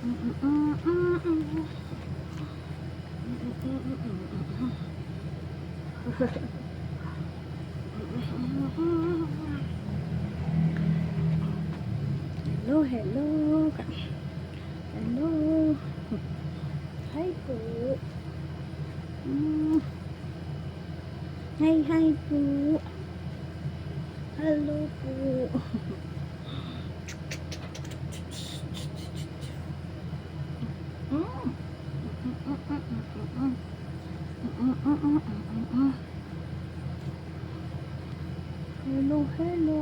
Hello, hello. Hello. Hi po. Hi, hi po. Hello po. Hello, hello.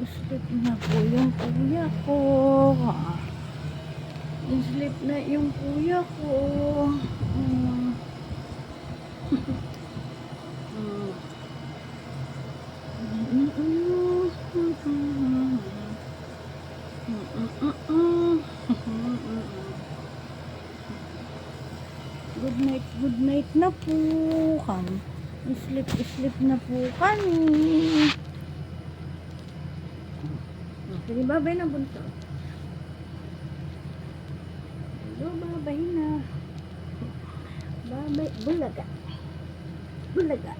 Sleep na po yung kuya ko. Sleep na yung kuya ko. Good night na po. Sleep na po kami. Sige, babay na bunso. Hello, babay na. Babay, bulaga. Bulaga.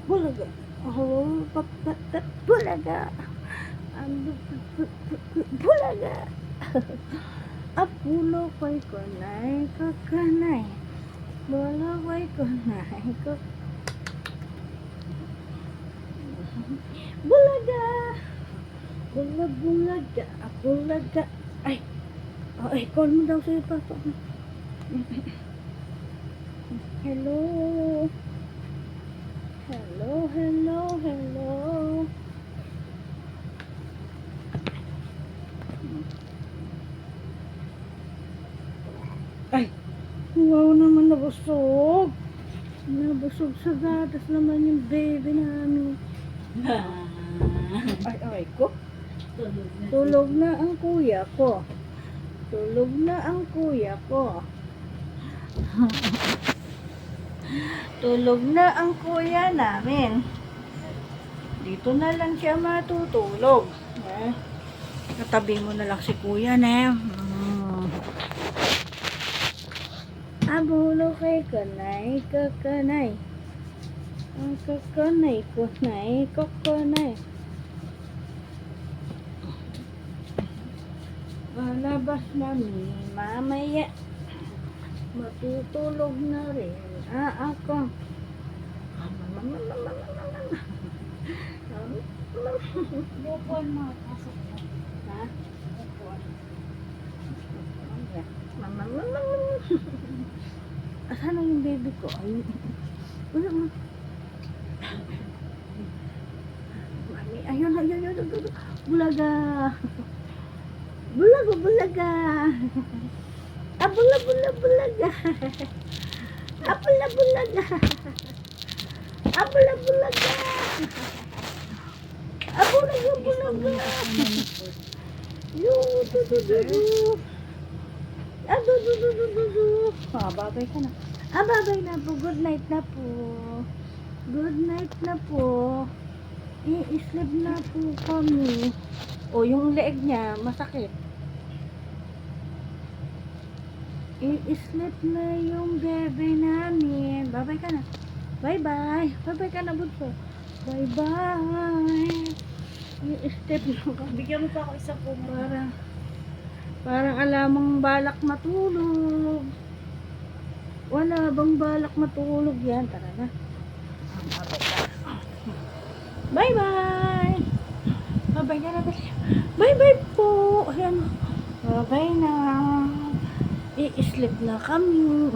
Bulaga. Oh, bulaga. Bulaga. Apulo ko'y kunay kakanay. Bula ko'y kunay bulaga. Bulaga. Bulaga. Ay. Oh, call mo daw sa'yo, papa. Hello. Hello, hello, hello. Ay, wow naman, nabusog. Nabusog sa gatas naman yung baby namin. Ay, ko. Tulog na ang kuya ko. Tulog na ang kuya ko. Tulog na ang kuya namin. Dito na lang siya matutulog. Katabi mo na lang si kuya na. Abulo kay kanay kakanay. Ang kakanay kunay kakanay. Malabas namin mamaya. Matutulog na rin ako. Bukon mo, pasok mo. Ha? Bukon. Asan na yung baby ko? Ay, wala mo. Mami, ayun. Bulaga. Bulaga. Bulaga. Bulaga. Babay ka na. Babay na po. Good night na po. Good night na po. I-sleep na po kami. O, yung leeg niya, masakit. I-sleep na yung bebe namin. Babay ka na. Bye-bye. Babay ka na, bunso. Bye-bye. I-sleep na kami. Bigyan mo pa ako isa po. Parang alamang balak matulog. Wala bang balak matulog yan? Tara na. Bye-bye. Bye-bye na natin. Bye-bye po. Ayan. Bye-bye na. I-sleep na kami.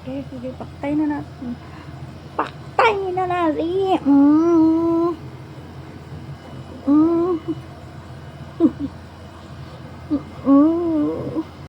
Okay, sige. Paktay na natin.